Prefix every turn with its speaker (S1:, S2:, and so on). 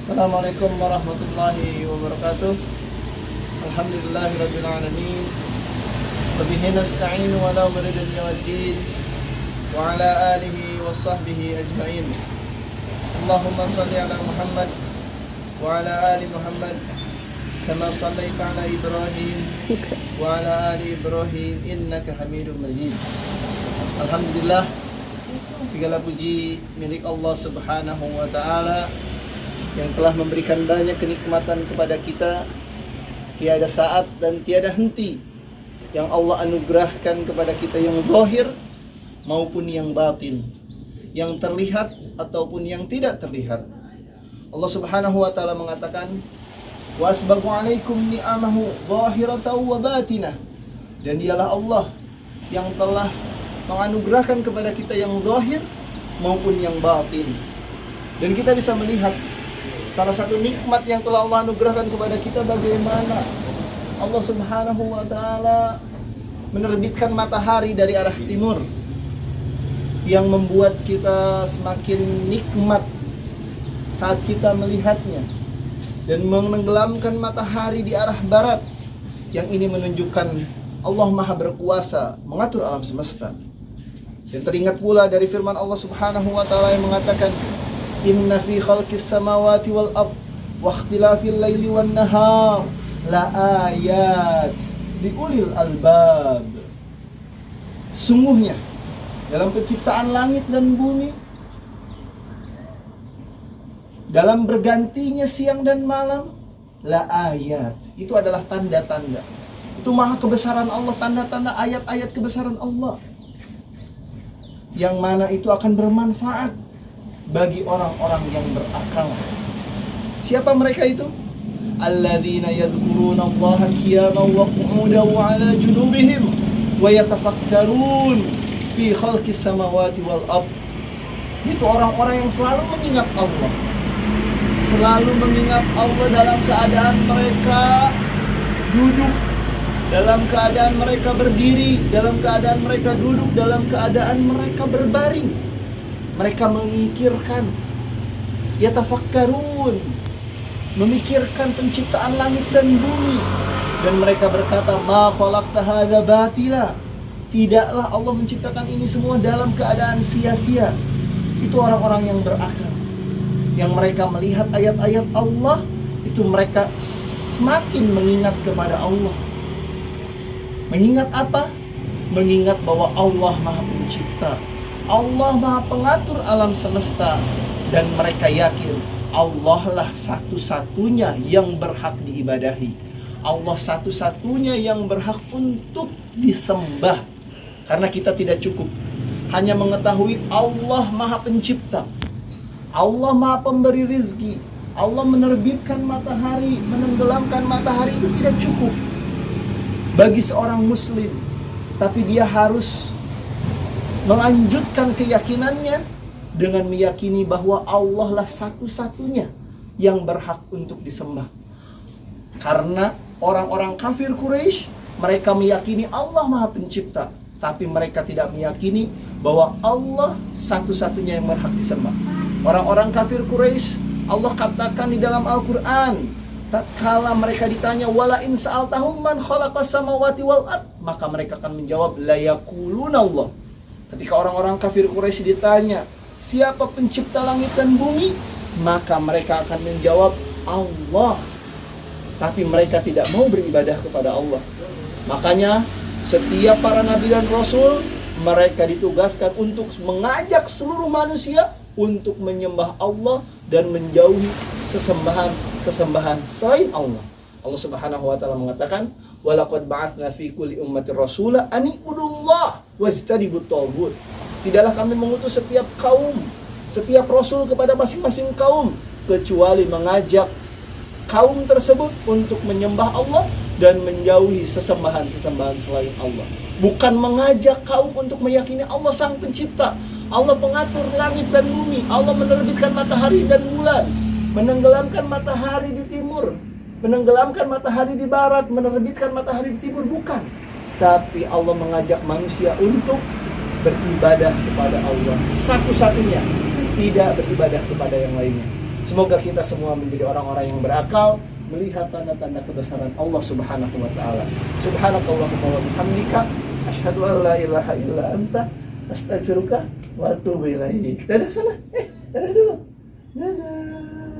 S1: Assalamualaikum warahmatullahi wabarakatuh. Alhamdulillahirabbil alamin. Wa bihi nasta'inu wa la nuridu al-din wa ala alihi wa sahbihi ajma'in. Allahumma salli ala Muhammad wa ala ali Muhammad kama sallaita ala Ibrahim wa ala ali Ibrahim innaka Hamidum Majid. Alhamdulillah, segala puji milik Allah Subhanahu wa taala yang telah memberikan banyak kenikmatan kepada kita. Tiada saat dan tiada henti yang Allah anugerahkan kepada kita, yang zahir maupun yang batin, yang terlihat ataupun yang tidak terlihat. Allah Subhanahu wa taala mengatakan, "Wa asbaghu 'alaikum ni'amahu zahiratan wa batinah." Dan dialah Allah yang telah menganugerahkan kepada kita yang zahir maupun yang batin. Dan kita bisa melihat salah satu nikmat yang telah Allah anugerahkan kepada kita, bagaimana Allah Subhanahu wa taala menerbitkan matahari dari arah timur yang membuat kita semakin nikmat saat kita melihatnya, dan menenggelamkan matahari di arah barat yang ini menunjukkan Allah Maha berkuasa mengatur alam semesta. Dan teringat pula dari firman Allah Subhanahu wa taala yang mengatakan, "Inna fi khalqis samawati wal ard wa ikhtilafil laili wan nahar la ayat liulil albab." Sungguhnya dalam penciptaan langit dan bumi, dalam bergantinya siang dan malam, la ayat, itu adalah tanda-tanda. Itu maha kebesaran Allah, tanda-tanda, ayat-ayat kebesaran Allah, yang mana itu akan bermanfaat bagi orang-orang yang berakal. Siapa mereka itu? Alladzina yadhkuruna Allaha qiyaman wa qu'udan wa 'ala junubihim wa yatafakkarun fi khalqis samawati wal ard. Itu orang-orang yang selalu mengingat Allah. Selalu mengingat Allah dalam keadaan mereka duduk, dalam keadaan mereka berdiri, dalam keadaan mereka duduk, dalam keadaan mereka berbaring. Mereka memikirkan, yatafakkarun, memikirkan penciptaan langit dan bumi. Dan mereka berkata, ma khalaqta hadza batila. Tidaklah Allah menciptakan ini semua dalam keadaan sia-sia. Itu orang-orang yang berakal, yang mereka melihat ayat-ayat Allah, itu mereka semakin mengingat kepada Allah. Mengingat apa? Mengingat bahwa Allah Maha Pencipta, Allah Maha Pengatur alam semesta, dan mereka yakin Allah lah satu-satunya yang berhak diibadahi. Allah satu-satunya yang berhak untuk disembah. Karena kita tidak cukup hanya mengetahui Allah Maha Pencipta, Allah Maha Pemberi rizki, Allah menerbitkan matahari, menenggelamkan matahari, itu tidak cukup bagi seorang muslim. Tapi dia harus melanjutkan keyakinannya dengan meyakini bahwa Allah lah satu-satunya yang berhak untuk disembah. Karena orang-orang kafir Quraisy, mereka meyakini Allah Maha Pencipta, tapi mereka tidak meyakini bahwa Allah satu-satunya yang berhak disembah. Orang-orang kafir Quraisy, Allah katakan di dalam Al-Quran, tatkala mereka ditanya, wala in sa'altahum man khalaqas samawati wal ard, maka mereka akan menjawab, la yaquluna Allah. Ketika orang-orang kafir Quraisy ditanya, siapa pencipta langit dan bumi, maka mereka akan menjawab, Allah. Tapi mereka tidak mau beribadah kepada Allah. Makanya setiap para nabi dan rasul, mereka ditugaskan untuk mengajak seluruh manusia untuk menyembah Allah dan menjauhi sesembahan selain Allah. Allah Subhanahu wa taala mengatakan, walaqad ba'atsna fi kulli ummatin rasula an i'budullah wajtanibut taghut. Tidaklah kami mengutus setiap kaum, setiap rasul kepada masing-masing kaum, kecuali mengajak kaum tersebut untuk menyembah Allah dan menjauhi sesembahan selain Allah. Bukan mengajak kaum untuk meyakini Allah Sang Pencipta, Allah pengatur langit dan bumi, Allah menerbitkan matahari dan bulan, menenggelamkan matahari di timur, menenggelamkan matahari di barat, menerbitkan matahari di timur. Bukan. Tapi Allah mengajak manusia untuk beribadah kepada Allah satu-satunya, tidak beribadah kepada yang lainnya. Semoga kita semua menjadi orang-orang yang berakal, melihat tanda-tanda kebesaran Allah Subhanahu wa taala. Subhanakallahumma wa bihamdika asyhadu an la ilaha illa anta astaghfiruka wa atubu ilaik. Dadah sana. Dadah dulu. Dadah.